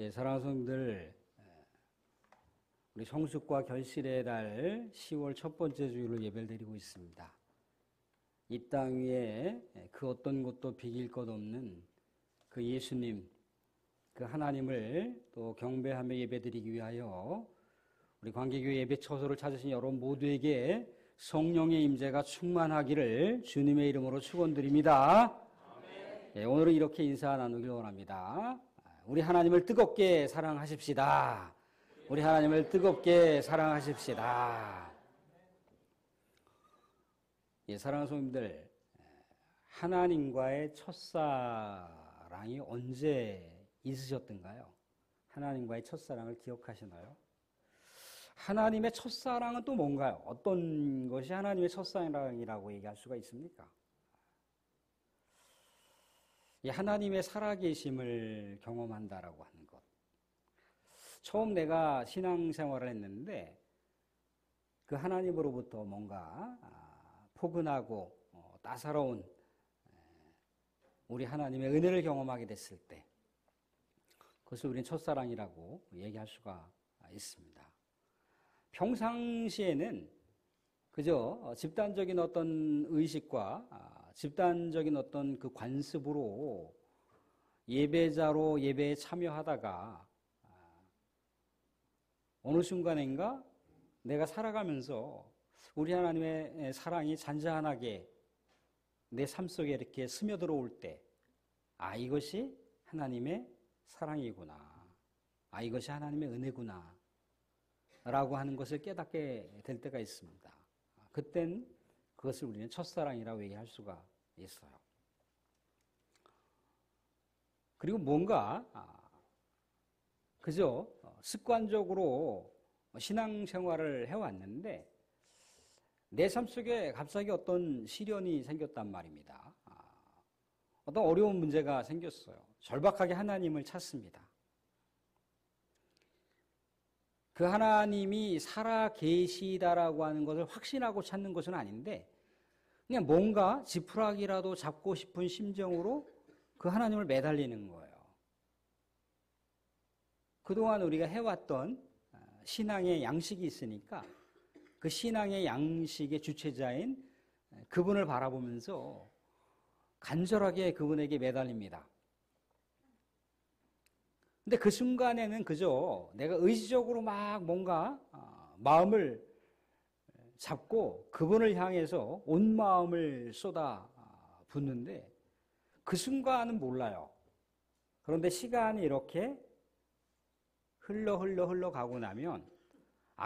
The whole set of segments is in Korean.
예, 사랑하는 성도들, 우리 성숙과 결실의 달 10월 첫 번째 주일로 예배를 드리고 있습니다. 이 땅 위에 그 어떤 것도 비길 것 없는 그 예수님, 그 하나님을 또 경배하며 예배드리기 위하여 우리 광개교회 예배 처소를 찾으신 여러분 모두에게 성령의 임재가 충만하기를 주님의 이름으로 축원드립니다. 예, 오늘은 이렇게 인사 나누길 원합니다. 우리 하나님을 뜨겁게 사랑하십시다. 우리 하나님을 뜨겁게 사랑하십시다. 예, 사랑하는 성도님들, 하나님과의 첫사랑이 언제 있으셨던가요? 하나님과의 첫사랑을 기억하시나요? 하나님의 첫사랑은 또 뭔가요? 어떤 것이 하나님의 첫사랑이라고 얘기할 수가 있습니까? 이 하나님의 살아계심을 경험한다라고 하는 것. 처음 내가 신앙생활을 했는데 그 하나님으로부터 뭔가 포근하고 따사로운 우리 하나님의 은혜를 경험하게 됐을 때 그것을 우리는 첫사랑이라고 얘기할 수가 있습니다. 평상시에는 그저 집단적인 어떤 의식과 집단적인 어떤 그 관습으로 예배자로 예배에 참여하다가 어느 순간인가 내가 살아가면서 우리 하나님의 사랑이 잔잔하게 내 삶 속에 이렇게 스며들어올 때, 이것이 하나님의 사랑이구나. 이것이 하나님의 은혜구나. 라고 하는 것을 깨닫게 될 때가 있습니다. 그땐 그것을 우리는 첫사랑이라고 얘기할 수가 있어요. 그리고 뭔가 그저 습관적으로 신앙생활을 해왔는데 내 삶 속에 갑자기 어떤 시련이 생겼단 말입니다. 어떤 어려운 문제가 생겼어요. 절박하게 하나님을 찾습니다. 그 하나님이 살아 계시다라고 하는 것을 확신하고 찾는 것은 아닌데 그냥 뭔가 지푸라기라도 잡고 싶은 심정으로 그 하나님을 매달리는 거예요. 그동안 우리가 해왔던 신앙의 양식이 있으니까 그 신앙의 양식의 주체자인 그분을 바라보면서 간절하게 그분에게 매달립니다. 근데 그 순간에는 그저 내가 의지적으로 막 뭔가 마음을 잡고 그분을 향해서 온 마음을 쏟아 붓는데 그 순간은 몰라요. 그런데 시간이 이렇게 흘러 가고 나면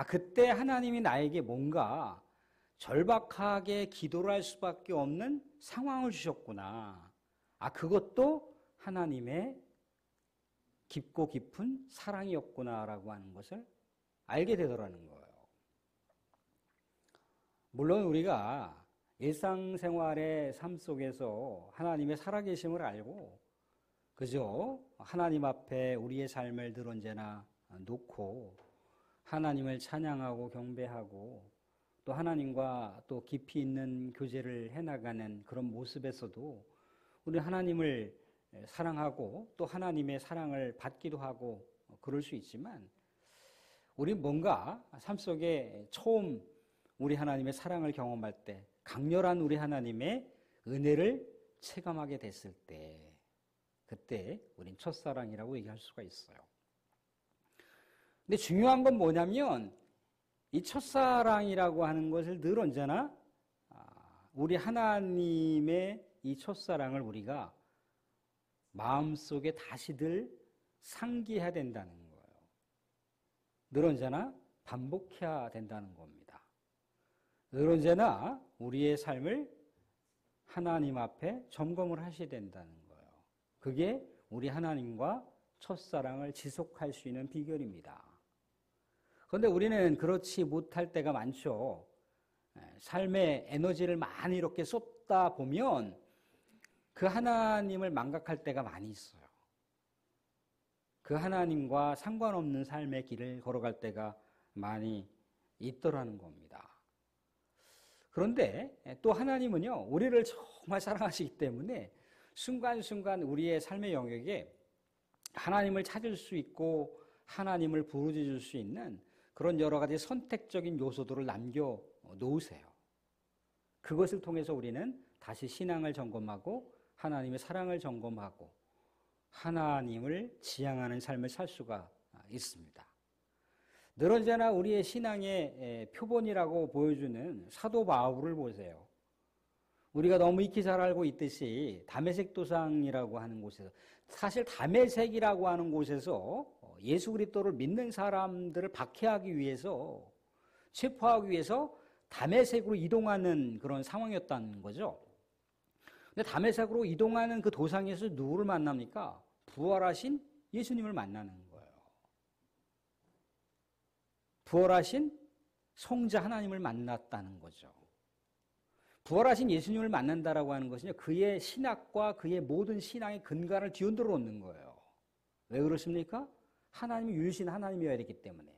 그때 하나님이 나에게 뭔가 절박하게 기도를 할 수밖에 없는 상황을 주셨구나. 그것도 하나님의 깊고 깊은 사랑이었구나라고 하는 것을 알게 되더라는 거예요. 물론 우리가 일상생활의 삶 속에서 하나님의 살아계심을 알고 그저 하나님 앞에 우리의 삶을 늘 언제나 놓고 하나님을 찬양하고 경배하고 또 하나님과 또 깊이 있는 교제를 해나가는 그런 모습에서도 우리 하나님을 사랑하고 또 하나님의 사랑을 받기도 하고 그럴 수 있지만 우리 뭔가 삶 속에 처음 우리 하나님의 사랑을 경험할 때 강렬한 우리 하나님의 은혜를 체감하게 됐을 때 그때 우린 첫사랑이라고 얘기할 수가 있어요. 근데 중요한 건 뭐냐면 이 첫사랑이라고 하는 것을 늘 언제나 우리 하나님의 이 첫사랑을 우리가 마음속에 다시들 상기해야 된다는 거예요. 늘 언제나 반복해야 된다는 겁니다. 늘 언제나 우리의 삶을 하나님 앞에 점검을 하셔야 된다는 거예요. 그게 우리 하나님과 첫사랑을 지속할 수 있는 비결입니다. 그런데 우리는 그렇지 못할 때가 많죠. 삶의 에너지를 많이 이렇게 쏟다 보면 그 하나님을 망각할 때가 많이 있어요. 그 하나님과 상관없는 삶의 길을 걸어갈 때가 많이 있더라는 겁니다. 그런데 또 하나님은요, 우리를 정말 사랑하시기 때문에 순간순간 우리의 삶의 영역에 하나님을 찾을 수 있고 하나님을 부르짖을 수 있는 그런 여러 가지 선택적인 요소들을 남겨 놓으세요. 그것을 통해서 우리는 다시 신앙을 점검하고 하나님의 사랑을 점검하고 하나님을 지향하는 삶을 살 수가 있습니다. 늘 언제나 우리의 신앙의 표본이라고 보여주는 사도 바울을 보세요. 우리가 너무 익히 잘 알고 있듯이 다메섹 도상이라고 하는 곳에서, 사실 다메섹이라고 하는 곳에서 예수 그리스도를 믿는 사람들을 박해하기 위해서, 체포하기 위해서 다메섹으로 이동하는 그런 상황이었다는 거죠. 근데 다메섹으로 이동하는 그 도상에서 누구를 만납니까? 부활하신 예수님을 만나는 거예요. 부활하신 성자 하나님을 만났다는 거죠. 부활하신 예수님을 만난다라고 하는 것은요, 그의 신학과 그의 모든 신앙의 근간을 뒤흔들어 놓는 거예요. 왜 그렇습니까? 하나님이 유일신 하나님이어야 되기 때문에.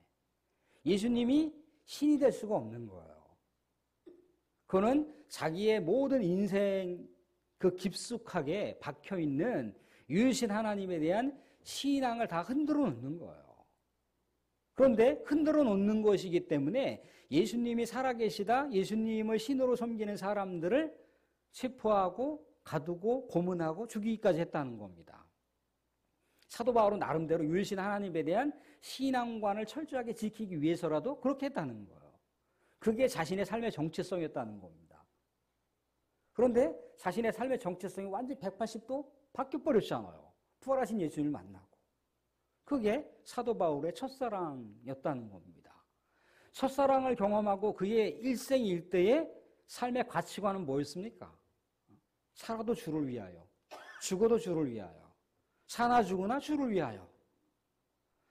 예수님이 신이 될 수가 없는 거예요. 그는 자기의 모든 인생 그 깊숙하게 박혀있는 유일신 하나님에 대한 신앙을 다 흔들어 놓는 거예요. 그런데 흔들어 놓는 것이기 때문에 예수님이 살아계시다, 예수님을 신으로 섬기는 사람들을 체포하고 가두고 고문하고 죽이기까지 했다는 겁니다. 사도 바울은 나름대로 유일신 하나님에 대한 신앙관을 철저하게 지키기 위해서라도 그렇게 했다는 거예요. 그게 자신의 삶의 정체성이었다는 겁니다. 그런데 자신의 삶의 정체성이 완전히 180도 바뀌어버렸잖아요. 부활하신 예수님을 만나고. 그게 사도 바울의 첫사랑이었다는 겁니다. 첫사랑을 경험하고 그의 일생일대의 삶의 가치관은 뭐였습니까? 살아도 주를 위하여, 죽어도 주를 위하여, 사나 죽으나 주를 위하여.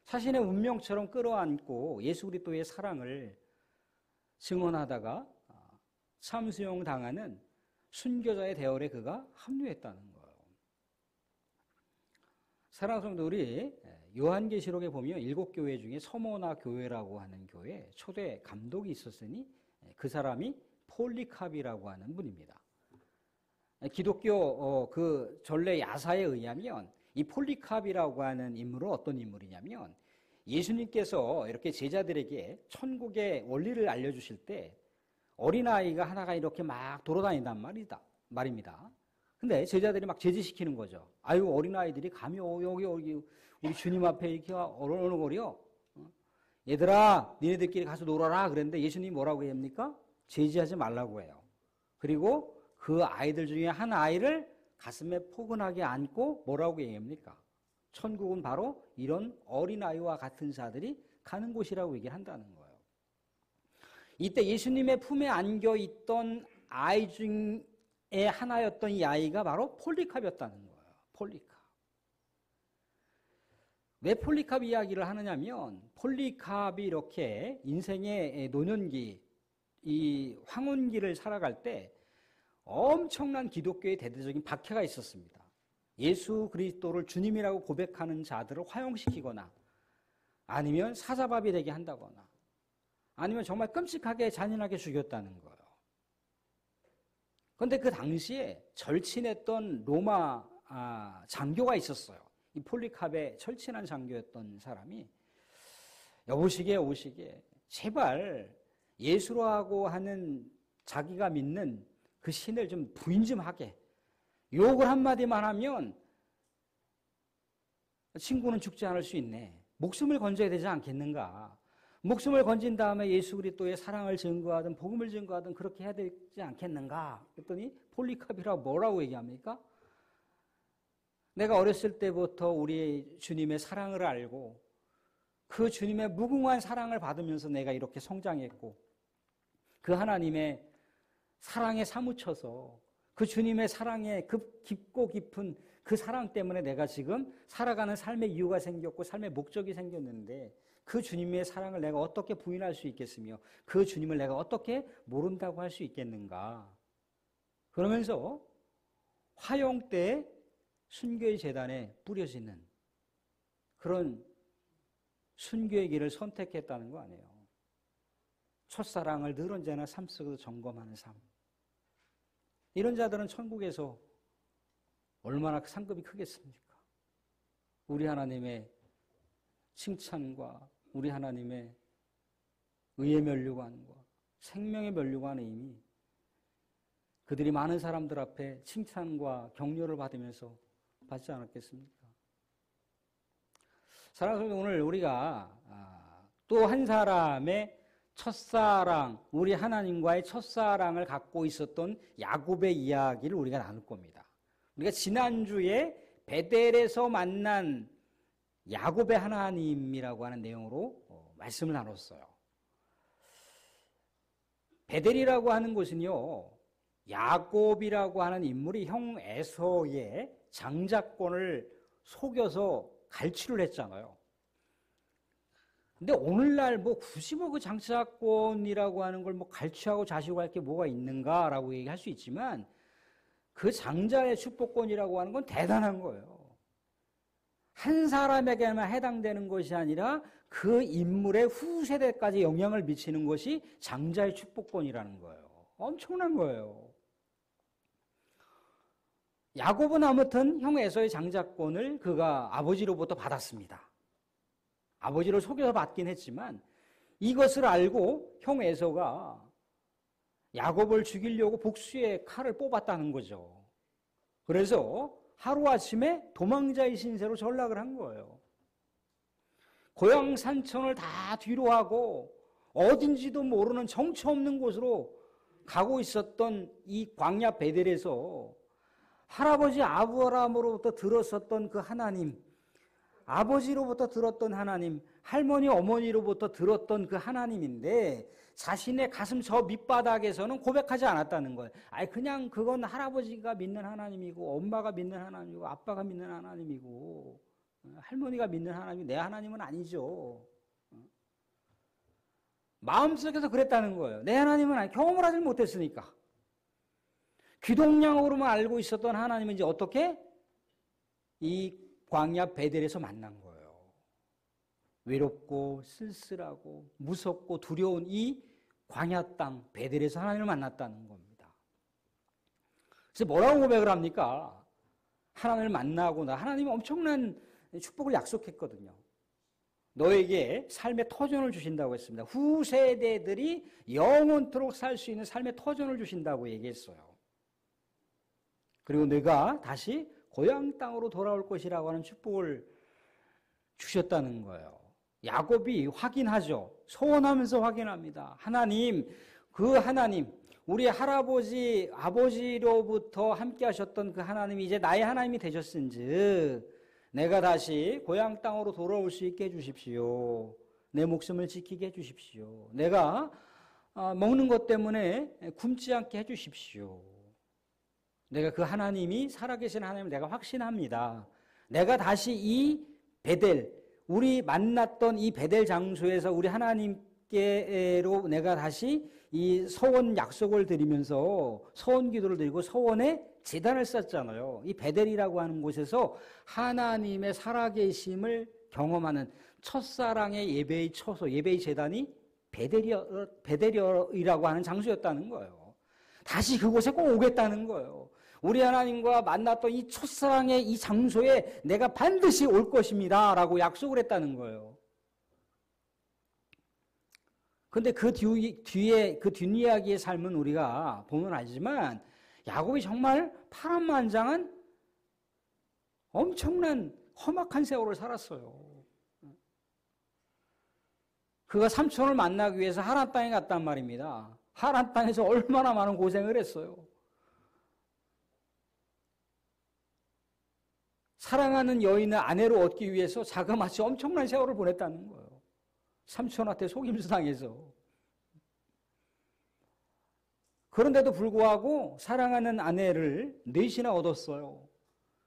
자신의 운명처럼 끌어안고 예수 그리스도의 사랑을 증언하다가 참수용 당하는 순교자의 대열에 그가 합류했다는 거예요. 사랑하는 성도들이 요한계시록에 보면 7교회 중에 서모나 교회라고 하는 교회 초대 감독이 있었으니 그 사람이 폴리캅이라고 하는 분입니다. 기독교 그 전래 야사에 의하면 이 폴리캅이라고 하는 인물은 어떤 인물이냐면, 예수님께서 이렇게 제자들에게 천국의 원리를 알려주실 때 어린아이가 하나가 이렇게 막 돌아다닌단 말입니다. 근데 제자들이 막 제지시키는 거죠. 아유, 어린아이들이 감히 여기 우리 주님 앞에 이렇게 어르렁거려. 얘들아, 니네들끼리 가서 놀아라. 그랬는데 예수님이 뭐라고 합니까? 제지하지 말라고 해요. 그리고 그 아이들 중에 한 아이를 가슴에 포근하게 안고 뭐라고 얘기합니까? 천국은 바로 이런 어린아이와 같은 자들이 가는 곳이라고 얘기를 한다는 거예요. 이때 예수님의 품에 안겨있던 아이 중에 하나였던 이 아이가 바로 폴리캅이었다는 거예요. 폴리캅. 왜 폴리캅 이야기를 하느냐면, 폴리캅이 이렇게 인생의 노년기, 이 황혼기를 살아갈 때 엄청난 기독교의 대대적인 박해가 있었습니다. 예수 그리스도를 주님이라고 고백하는 자들을 화형시키거나, 아니면 사자밥이 되게 한다거나, 아니면 정말 끔찍하게 잔인하게 죽였다는 거예요. 그런데 그 당시에 절친했던 로마 장교가 있었어요. 이 폴리캅의 절친한 장교였던 사람이 여보시게 제발 예수라고 하는 자기가 믿는 그 신을 좀 부인 좀 하게, 욕을 한마디만 하면 친구는 죽지 않을 수 있네, 목숨을 건져야 되지 않겠는가, 목숨을 건진 다음에 예수 그리스도의 사랑을 증거하든 복음을 증거하든 그렇게 해야 되지 않겠는가. 그랬더니 폴리캅이라고 뭐라고 얘기합니까? 내가 어렸을 때부터 우리 주님의 사랑을 알고 그 주님의 무궁한 사랑을 받으면서 내가 이렇게 성장했고, 그 하나님의 사랑에 사무쳐서 그 주님의 사랑에 그 깊고 깊은 그 사랑 때문에 내가 지금 살아가는 삶의 이유가 생겼고 삶의 목적이 생겼는데, 그 주님의 사랑을 내가 어떻게 부인할 수 있겠으며 그 주님을 내가 어떻게 모른다고 할 수 있겠는가. 그러면서 화형 때 순교의 재단에 뿌려지는 그런 순교의 길을 선택했다는 거 아니에요. 첫사랑을 늘 언제나 삶 속에서 점검하는 삶. 이런 자들은 천국에서 얼마나 상급이 크겠습니까? 우리 하나님의 칭찬과 우리 하나님의 의의 면류관과 생명의 면류관의 힘이 그들이 많은 사람들 앞에 칭찬과 격려를 받으면서 받지 않았겠습니까? 사랑하는 성도, 오늘 우리가 또 한 사람의 첫사랑, 우리 하나님과의 첫사랑을 갖고 있었던 야곱의 이야기를 우리가 나눌 겁니다. 우리가 지난주에 베델에서 만난 야곱의 하나님이라고 하는 내용으로 말씀을 나눴어요. 베델이라고 하는 곳은요, 야곱이라고 하는 인물이 형 에서의 장자권을 속여서 갈취를 했잖아요. 근데 오늘날 굳이 그 장자권이라고 하는 걸 갈취하고 자시고 할 게 뭐가 있는가라고 얘기할 수 있지만 그 장자의 축복권이라고 하는 건 대단한 거예요. 한 사람에게만 해당되는 것이 아니라 그 인물의 후세대까지 영향을 미치는 것이 장자의 축복권이라는 거예요. 엄청난 거예요. 야곱은 아무튼 형 에서의 장자권을 그가 아버지로부터 받았습니다. 아버지를 속여서 받긴 했지만 이것을 알고 형 에서가 야곱을 죽이려고 복수의 칼을 뽑았다는 거죠. 그래서 하루아침에 도망자의 신세로 전락을 한 거예요. 고향 산천을 다 뒤로 하고 어딘지도 모르는 정처 없는 곳으로 가고 있었던 이 광야 베델에서 할아버지 아브라함으로부터 들었었던 그 하나님, 아버지로부터 들었던 하나님, 할머니 어머니로부터 들었던 그 하나님인데 자신의 가슴 저 밑바닥에서는 고백하지 않았다는 거예요. 그냥 그건 할아버지가 믿는 하나님이고 엄마가 믿는 하나님이고 아빠가 믿는 하나님이고 할머니가 믿는 하나님이 내 하나님은 아니죠. 마음속에서 그랬다는 거예요. 내 하나님은 아니, 경험을 하지 못했으니까. 귀동냥으로만 알고 있었던 하나님은 이제 어떻게? 이 광야 베델에서 만난 거예요. 외롭고 쓸쓸하고 무섭고 두려운 이 광야 땅 베델에서 하나님을 만났다는 겁니다. 그래서 뭐라고 고백을 합니까? 하나님을 만나고 나 하나님이 엄청난 축복을 약속했거든요. 너에게 삶의 터전을 주신다고 했습니다. 후세대들이 영원토록 살 수 있는 삶의 터전을 주신다고 얘기했어요. 그리고 내가 다시 고향 땅으로 돌아올 것이라고 하는 축복을 주셨다는 거예요. 야곱이 확인하죠. 소원하면서 확인합니다. 하나님, 그 하나님, 우리 할아버지, 아버지로부터 함께 하셨던 그 하나님이 이제 나의 하나님이 되셨은즉 내가 다시 고향 땅으로 돌아올 수 있게 해주십시오. 내 목숨을 지키게 해주십시오. 내가 먹는 것 때문에 굶지 않게 해주십시오. 내가 그 하나님이 살아계신 하나님을 내가 확신합니다. 내가 다시 이 베델, 우리 만났던 이 베델 장소에서 우리 하나님께로 내가 다시 이 서원 약속을 드리면서 서원 기도를 드리고 서원에 제단을 쌓잖아요. 이 베델이라고 하는 곳에서 하나님의 살아계심을 경험하는 첫사랑의 예배의 처소, 예배의 제단이 베델이라고 하는 장소였다는 거예요. 다시 그곳에 꼭 오겠다는 거예요. 우리 하나님과 만났던 이 첫사랑의 이 장소에 내가 반드시 올 것입니다 라고 약속을 했다는 거예요. 근데 그 뒤에 그 뒷이야기의 삶은 우리가 보면 알지만 야곱이 정말 파란만장한 엄청난 험악한 세월을 살았어요. 그가 삼촌을 만나기 위해서 하란 땅에 갔단 말입니다. 하란 땅에서 얼마나 많은 고생을 했어요. 사랑하는 여인을 아내로 얻기 위해서 자그마치 엄청난 세월을 보냈다는 거예요. 삼촌한테 속임수 당해서. 그런데도 불구하고 사랑하는 아내를 넷이나 얻었어요.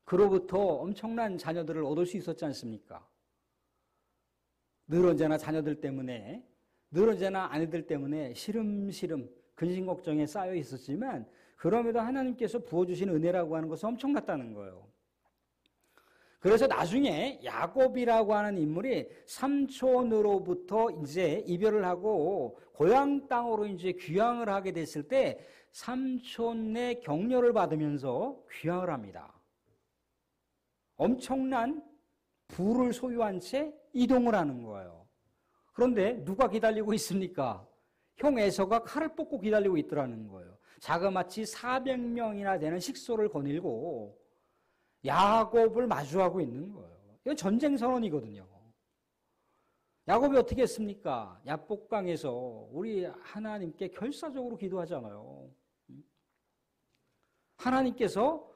그로부터 엄청난 자녀들을 얻을 수 있었지 않습니까? 늘 언제나 자녀들 때문에, 늘 언제나 아내들 때문에 시름시름 근심 걱정에 쌓여 있었지만 그럼에도 하나님께서 부어주신 은혜라고 하는 것은 엄청났다는 거예요. 그래서 나중에 야곱이라고 하는 인물이 삼촌으로부터 이제 이별을 하고 고향 땅으로 이제 귀향을 하게 됐을 때 삼촌의 격려를 받으면서 귀향을 합니다. 엄청난 부를 소유한 채 이동을 하는 거예요. 그런데 누가 기다리고 있습니까? 형 에서가 칼을 뽑고 기다리고 있더라는 거예요. 자그마치 400명이나 되는 식소를 거닐고 야곱을 마주하고 있는 거예요. 이건 전쟁 선언이거든요. 야곱이 어떻게 했습니까? 야복강에서 우리 하나님께 결사적으로 기도하잖아요. 하나님께서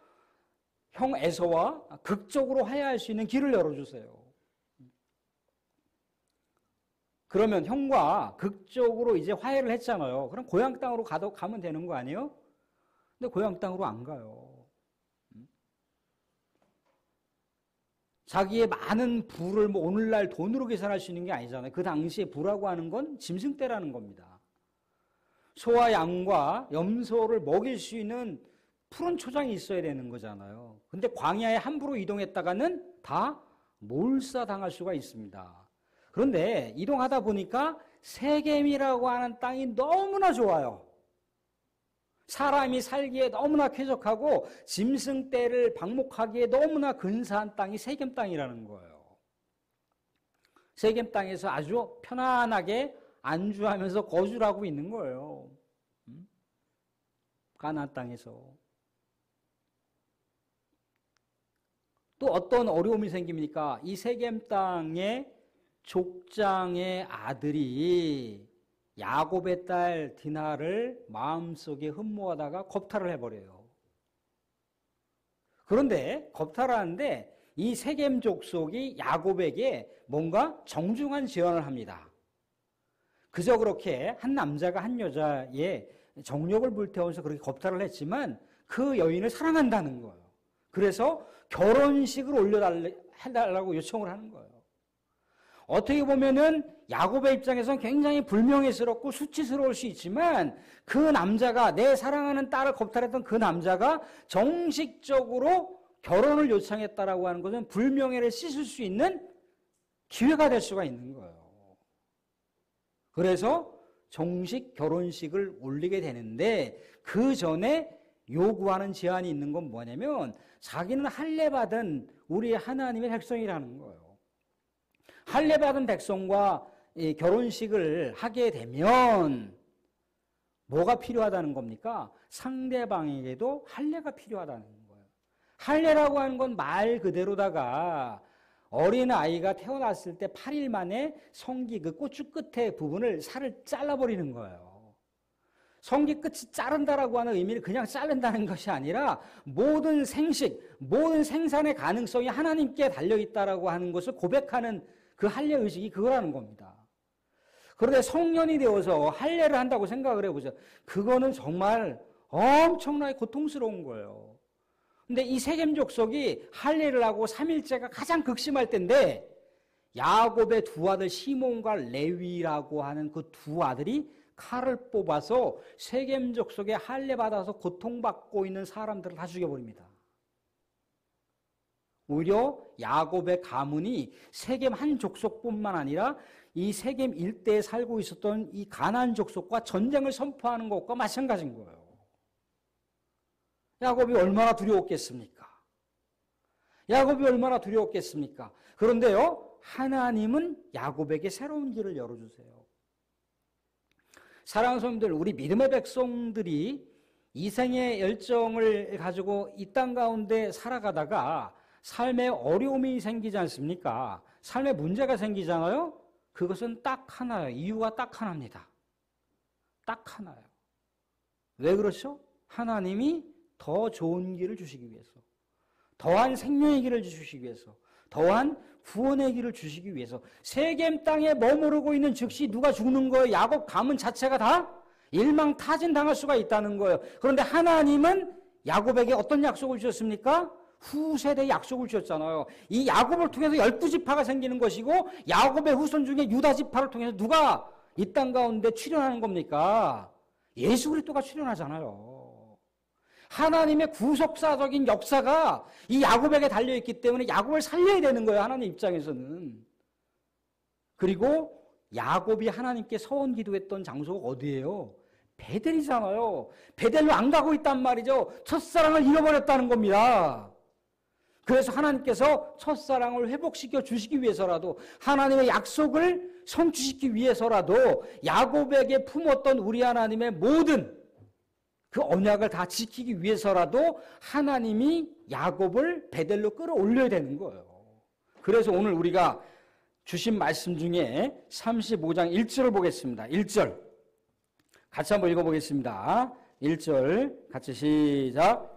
형 에서와 극적으로 화해할 수 있는 길을 열어주세요. 그러면 형과 극적으로 이제 화해를 했잖아요. 그럼 고향 땅으로 가면 되는 거 아니에요? 근데 고향 땅으로 안 가요. 자기의 많은 부를 뭐 오늘날 돈으로 계산할 수 있는 게 아니잖아요. 그 당시에 부라고 하는 건 짐승떼라는 겁니다. 소와 양과 염소를 먹일 수 있는 푸른 초장이 있어야 되는 거잖아요. 근데 광야에 함부로 이동했다가는 다 몰사당할 수가 있습니다. 그런데 이동하다 보니까 세겜이라고 하는 땅이 너무나 좋아요. 사람이 살기에 너무나 쾌적하고 짐승떼를 방목하기에 너무나 근사한 땅이 세겜 땅이라는 거예요. 세겜 땅에서 아주 편안하게 안주하면서 거주를 하고 있는 거예요. 가나안 땅에서. 또 어떤 어려움이 생깁니까? 이 세겜 땅에 족장의 아들이 야곱의 딸 디나를 마음속에 흠모하다가 겁탈을 해버려요. 그런데 겁탈을 하는데 이 세겜 족속이 야곱에게 뭔가 정중한 제안을 합니다. 그저 그렇게 한 남자가 한 여자의 정욕을 불태워서 그렇게 겁탈을 했지만 그 여인을 사랑한다는 거예요. 그래서 결혼식을 올려달라고 요청을 하는 거예요. 어떻게 보면은 야곱의 입장에서는 굉장히 불명예스럽고 수치스러울 수 있지만 그 남자가 내 사랑하는 딸을 겁탈했던 그 남자가 정식적으로 결혼을 요청했다라고 하는 것은 불명예를 씻을 수 있는 기회가 될 수가 있는 거예요. 그래서 정식 결혼식을 올리게 되는데 그 전에 요구하는 제안이 있는 건 뭐냐면 자기는 할례받은 우리 하나님의 백성이라는 거예요. 할례받은 백성과 결혼식을 하게 되면 뭐가 필요하다는 겁니까? 상대방에게도 할례가 필요하다는 거예요. 할례라고 하는 건 말 그대로다가 어린아이가 태어났을 때 8일 만에 성기 그 고추 끝에 부분을 살을 잘라버리는 거예요. 성기 끝이 자른다라고 하는 의미는 그냥 자른다는 것이 아니라 모든 생식, 모든 생산의 가능성이 하나님께 달려있다라고 하는 것을 고백하는 그 할례 의식이 그거라는 겁니다. 그런데 성년이 되어서 할례를 한다고 생각을 해보죠. 그거는 정말 엄청나게 고통스러운 거예요. 근데 이 세겜 족속이 할례를 하고 3일째가 가장 극심할 때인데 야곱의 두 아들 시몬과 레위라고 하는 그 두 아들이 칼을 뽑아서 세겜 족속에 할례 받아서 고통받고 있는 사람들을 다 죽여버립니다. 오히려 야곱의 가문이 세겜 한 족속뿐만 아니라 이 세겜 일대에 살고 있었던 이 가나안 족속과 전쟁을 선포하는 것과 마찬가지인 거예요. 야곱이 얼마나 두려웠겠습니까? 야곱이 얼마나 두려웠겠습니까? 그런데요, 하나님은 야곱에게 새로운 길을 열어주세요. 사랑하는 성도들, 우리 믿음의 백성들이 이생의 열정을 가지고 이 땅 가운데 살아가다가 삶에 어려움이 생기지 않습니까? 삶에 문제가 생기잖아요? 그것은 딱 하나예요. 이유가 딱 하나입니다. 딱 하나예요. 왜 그렇죠? 하나님이 더 좋은 길을 주시기 위해서, 더한 생명의 길을 주시기 위해서, 더한 구원의 길을 주시기 위해서. 세겜 땅에 머무르고 있는 즉시 누가 죽는 거예요? 야곱 가문 자체가 다 일망타진당할 수가 있다는 거예요. 그런데 하나님은 야곱에게 어떤 약속을 주셨습니까? 후세대의 약속을 주셨잖아요. 이 야곱을 통해서 12지파가 생기는 것이고 야곱의 후손 중에 유다지파를 통해서 누가 이 땅 가운데 출현하는 겁니까? 예수 그리스도가 출현하잖아요. 하나님의 구속사적인 역사가 이 야곱에게 달려있기 때문에 야곱을 살려야 되는 거예요. 하나님 입장에서는. 그리고 야곱이 하나님께 서원 기도했던 장소가 어디예요? 베델이잖아요. 베델로 안 가고 있단 말이죠. 첫사랑을 잃어버렸다는 겁니다. 그래서 하나님께서 첫사랑을 회복시켜 주시기 위해서라도, 하나님의 약속을 성취시키기 위해서라도 야곱에게 품었던 우리 하나님의 모든 그 언약을 다 지키기 위해서라도 하나님이 야곱을 베델로 끌어올려야 되는 거예요. 그래서 오늘 우리가 주신 말씀 중에 35장 1절을 보겠습니다. 1절 같이 한번 읽어보겠습니다. 1절 같이 시작.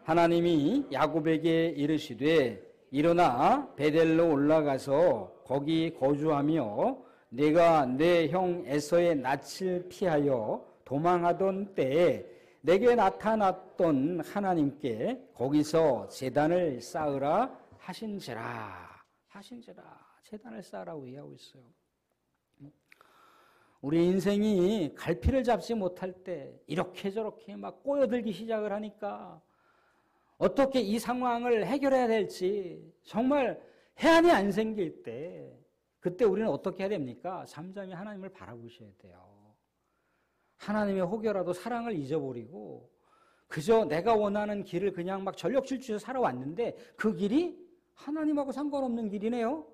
하나님이 야곱에게 이르시되 일어나 베델로 올라가서 거기 거주하며 내가 내 형 에서의 낯을 피하여 도망하던 때에 내게 나타났던 하나님께 거기서 제단을 쌓으라 하신지라. 제단을 쌓으라고 얘기하고 있어요. 우리 인생이 갈피를 잡지 못할 때 이렇게 저렇게 막 꼬여들기 시작을 하니까 어떻게 이 상황을 해결해야 될지 정말 해안이 안 생길 때, 그때 우리는 어떻게 해야 됩니까? 잠잠히 하나님을 바라보셔야 돼요. 하나님의 혹여라도 사랑을 잊어버리고 그저 내가 원하는 길을 그냥 막 전력 질주해서 살아왔는데 그 길이 하나님하고 상관없는 길이네요.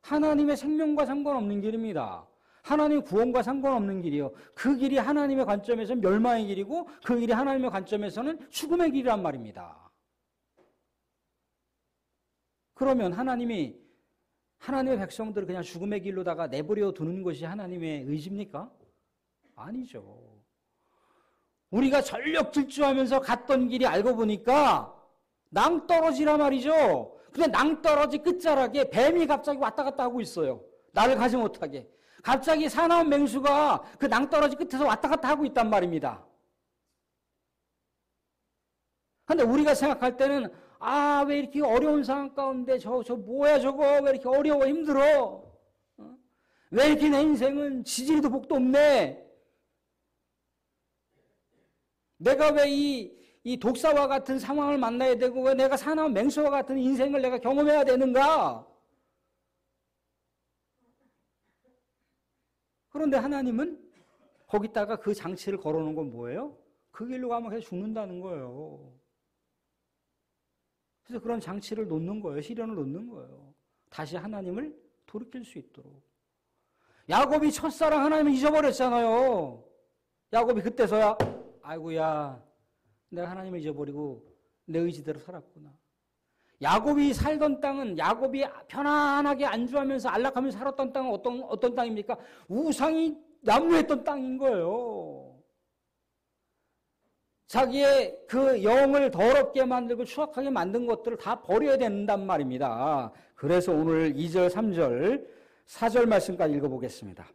하나님의 생명과 상관없는 길입니다. 하나님의 구원과 상관없는 길이요. 그 길이 하나님의 관점에서는 멸망의 길이고 그 길이 하나님의 관점에서는 죽음의 길이란 말입니다. 그러면 하나님의 백성들을 그냥 죽음의 길로다가 내버려 두는 것이 하나님의 의지입니까? 아니죠. 우리가 전력 질주하면서 갔던 길이 알고 보니까 낭떠러지란 말이죠. 근데 낭떠러지 끝자락에 뱀이 갑자기 왔다 갔다 하고 있어요. 나를 가지 못하게. 갑자기 사나운 맹수가 그 낭떠러지 끝에서 왔다 갔다 하고 있단 말입니다. 근데 우리가 생각할 때는 왜 이렇게 어려운 상황 가운데 저 뭐야 저거 왜 이렇게 어려워 힘들어? 왜 이렇게 내 인생은 지지리도 복도 없네? 내가 왜 이 독사와 같은 상황을 만나야 되고 왜 내가 사나운 맹수와 같은 인생을 내가 경험해야 되는가? 그런데 하나님은 거기다가 그 장치를 걸어놓은 건 뭐예요? 그 길로 가면 그냥 죽는다는 거예요. 그래서 그런 장치를 놓는 거예요. 시련을 놓는 거예요. 다시 하나님을 돌이킬 수 있도록. 야곱이 첫사랑 하나님을 잊어버렸잖아요. 야곱이 그때서야 아이고야 내가 하나님을 잊어버리고 내 의지대로 살았구나. 야곱이 살던 땅은, 야곱이 편안하게 안주하면서 안락하면서 살았던 땅은 어떤 땅입니까? 우상이 난무했던 땅인 거예요. 자기의 그 영을 더럽게 만들고 추악하게 만든 것들을 다 버려야 된단 말입니다. 그래서 오늘 2절, 3절, 4절 말씀까지 읽어보겠습니다.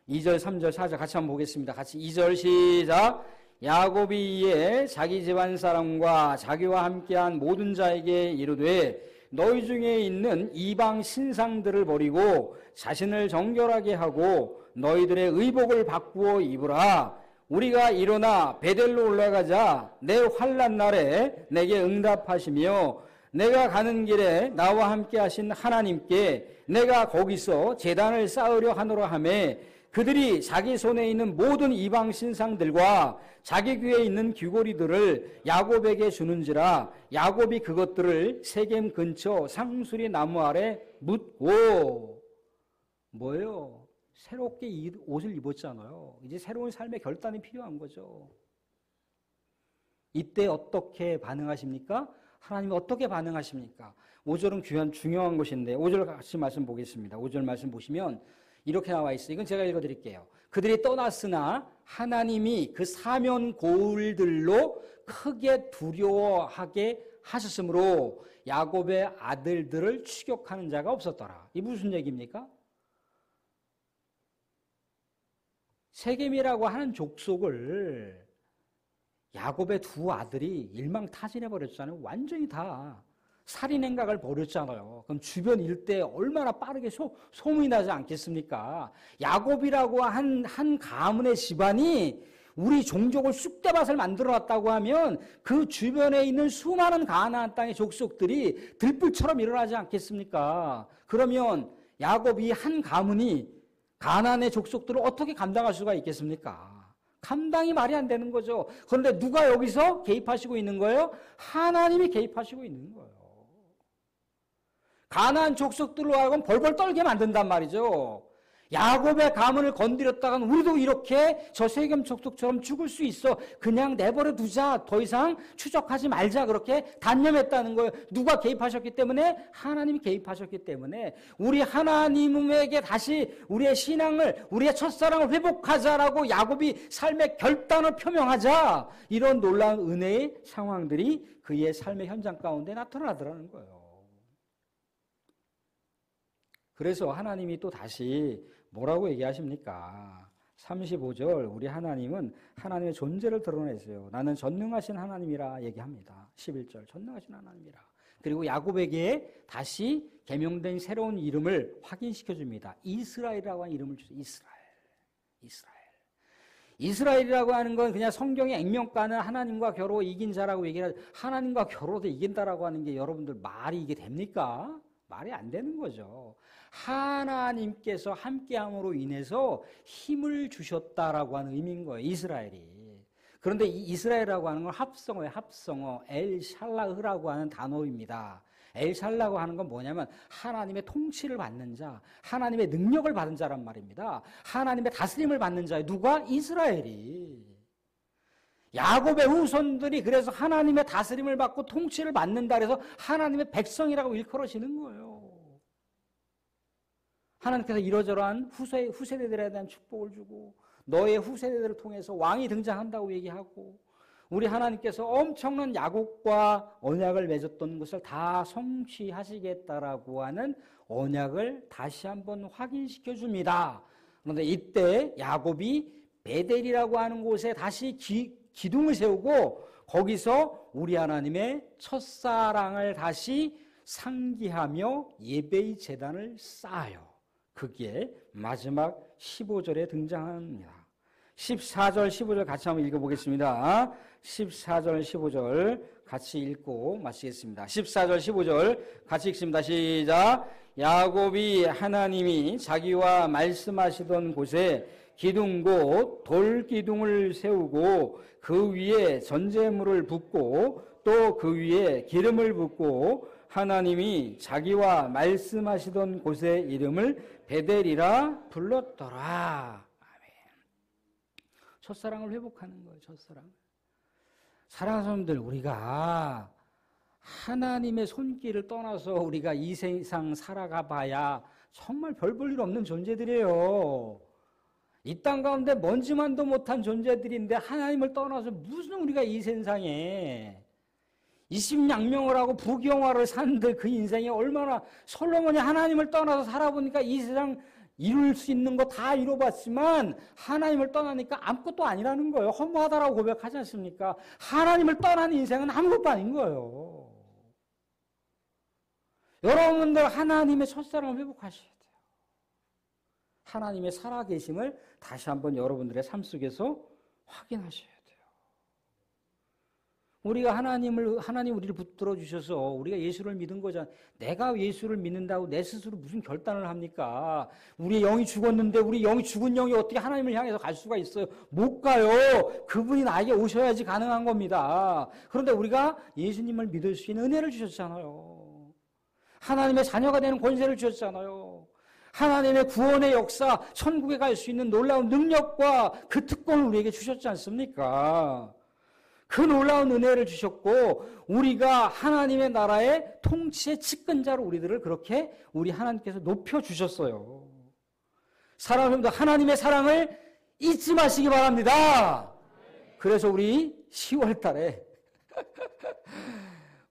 2절, 3절, 4절 같이 한번 보겠습니다. 같이 2절 시작. 야곱이 이에 자기 집안 사람과 자기와 함께한 모든 자에게 이르되 너희 중에 있는 이방 신상들을 버리고 자신을 정결하게 하고 너희들의 의복을 바꾸어 입으라. 우리가 일어나 베델로 올라가자. 내 환난 날에 내게 응답하시며 내가 가는 길에 나와 함께 하신 하나님께 내가 거기서 제단을 쌓으려 하노라 하매 그들이 자기 손에 있는 모든 이방 신상들과 자기 귀에 있는 귀고리들을 야곱에게 주는지라. 야곱이 그것들을 세겜 근처 상수리 나무 아래 묻고. 뭐예요? 새롭게 옷을 입었잖아요. 이제 새로운 삶의 결단이 필요한 거죠. 이때 어떻게 반응하십니까? 하나님이 어떻게 반응하십니까? 5절은 중요한 것인데 5절 같이 말씀 보겠습니다. 5절 말씀 보시면 이렇게 나와 있어요. 이건 제가 읽어드릴게요. 그들이 떠났으나 하나님이 그 사면 고울들로 크게 두려워하게 하셨으므로 야곱의 아들들을 추격하는 자가 없었더라. 이 무슨 얘기입니까? 세겜이라고 하는 족속을 야곱의 두 아들이 일망타진해버렸잖아요. 완전히 다 살인행각을 벌였잖아요. 그럼 주변 일대에 얼마나 빠르게 소문이 나지 않겠습니까? 야곱이라고 한 가문의 집안이 우리 종족을 쑥대밭을 만들어놨다고 하면 그 주변에 있는 수많은 가나안 땅의 족속들이 들불처럼 일어나지 않겠습니까? 그러면 야곱이 한 가문이 가나안의 족속들을 어떻게 감당할 수가 있겠습니까? 감당이 말이 안 되는 거죠. 그런데 누가 여기서 개입하시고 있는 거예요? 하나님이 개입하시고 있는 거예요. 가나안 족속들로 하여금 벌벌 떨게 만든단 말이죠. 야곱의 가문을 건드렸다간 우리도 이렇게 저 세겜 족속처럼 죽을 수 있어. 그냥 내버려 두자. 더 이상 추적하지 말자. 그렇게 단념했다는 거예요. 누가 개입하셨기 때문에? 하나님이 개입하셨기 때문에 우리 하나님에게 다시 우리의 신앙을, 우리의 첫사랑을 회복하자라고 야곱이 삶의 결단을 표명하자. 이런 놀라운 은혜의 상황들이 그의 삶의 현장 가운데 나타나더라는 거예요. 그래서 하나님이 또 다시 뭐라고 얘기하십니까? 35절 우리 하나님은 하나님의 존재를 드러내세요. 나는 전능하신 하나님이라 얘기합니다. 11절 전능하신 하나님이라. 그리고 야곱에게 다시 계명된 새로운 이름을 확인시켜 줍니다. 이스라엘이라고 하는 이름을 주세요. 이스라엘이라고 하는 건 그냥 성경의 액면가는 하나님과 겨루어 이긴 자라고 얘기하죠. 하나님과 겨루어도 이긴다라고 하는 게 여러분들 말이 이게 됩니까? 말이 안 되는 거죠. 하나님께서 함께함으로 인해서 힘을 주셨다라고 하는 의미인 거예요. 이스라엘이. 그런데 이 이스라엘이라고 하는 건 합성어예요. 합성어. 엘샬라흐라고 하는 단어입니다. 엘샬라고 하는 건 뭐냐면 하나님의 통치를 받는 자, 하나님의 능력을 받은 자란 말입니다. 하나님의 다스림을 받는 자예요. 누가? 이스라엘이. 야곱의 후손들이 그래서 하나님의 다스림을 받고 통치를 받는다 그래서 하나님의 백성이라고 일컬어지는 거예요. 하나님께서 이러저러한 후세대들에 대한 축복을 주고 너의 후세대들을 통해서 왕이 등장한다고 얘기하고 우리 하나님께서 엄청난 야곱과 언약을 맺었던 것을 다 성취하시겠다라고 하는 언약을 다시 한번 확인시켜 줍니다. 그런데 이때 야곱이 베델이라고 하는 곳에 다시 기둥을 세우고 거기서 우리 하나님의 첫사랑을 다시 상기하며 예배의 제단을 쌓아요. 그게 마지막 15절에 등장합니다. 14절, 15절 같이 한번 읽어보겠습니다. 14절, 15절 같이 읽고 마치겠습니다. 14절, 15절 같이 읽습니다. 시작. 야곱이 하나님이 자기와 말씀하시던 곳에 기둥 곧 돌기둥을 세우고 그 위에 전제물을 붓고 또 그 위에 기름을 붓고 하나님이 자기와 말씀하시던 곳의 이름을 베델이라 불렀더라. 아멘. 첫사랑을 회복하는 거예요. 첫사랑. 사랑하는 사람들, 우리가 하나님의 손길을 떠나서 우리가 이 세상 살아가 봐야 정말 별 볼 일 없는 존재들이에요. 이 땅 가운데 먼지만도 못한 존재들인데 하나님을 떠나서 무슨 우리가 이 세상에 이십양명을 하고 부경화를 사는데 그 인생이 얼마나 솔로몬이 하나님을 떠나서 살아보니까 이 세상 이룰 수 있는 거 다 이뤄봤지만 하나님을 떠나니까 아무것도 아니라는 거예요. 허무하다라고 고백하지 않습니까? 하나님을 떠난 인생은 아무것도 아닌 거예요. 여러분들 하나님의 첫사랑을 회복하셔야 돼요. 하나님의 살아계심을 다시 한번 여러분들의 삶 속에서 확인하셔야 돼요. 우리가 하나님 우리를 붙들어 주셔서 우리가 예수를 믿은 거잖아. 내가 예수를 믿는다고 내 스스로 무슨 결단을 합니까? 우리 영이 죽었는데 우리 영이 죽은 영이 어떻게 하나님을 향해서 갈 수가 있어요? 못 가요. 그분이 나에게 오셔야지 가능한 겁니다. 그런데 우리가 예수님을 믿을 수 있는 은혜를 주셨잖아요. 하나님의 자녀가 되는 권세를 주셨잖아요. 하나님의 구원의 역사, 천국에 갈 수 있는 놀라운 능력과 그 특권을 우리에게 주셨지 않습니까? 그 놀라운 은혜를 주셨고 우리가 하나님의 나라의 통치의 측근자로 우리들을 그렇게 우리 하나님께서 높여주셨어요. 사랑하는 분들, 하나님의 사랑을 잊지 마시기 바랍니다. 그래서 우리 10월 달에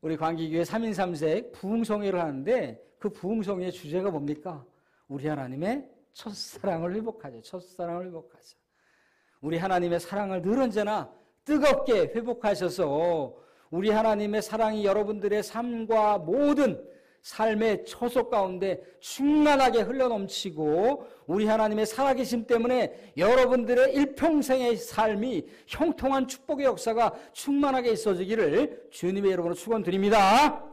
우리 광기교회 3인 3색 부흥성회를 하는데 그 부흥성회의 주제가 뭡니까? 우리 하나님의 첫사랑을 회복하자. 첫사랑을 회복하자. 우리 하나님의 사랑을 늘 언제나 뜨겁게 회복하셔서 우리 하나님의 사랑이 여러분들의 삶과 모든 삶의 처소 가운데 충만하게 흘러넘치고 우리 하나님의 살아계심 때문에 여러분들의 일평생의 삶이 형통한 축복의 역사가 충만하게 있어지기를 주님의 이름으로 축원드립니다.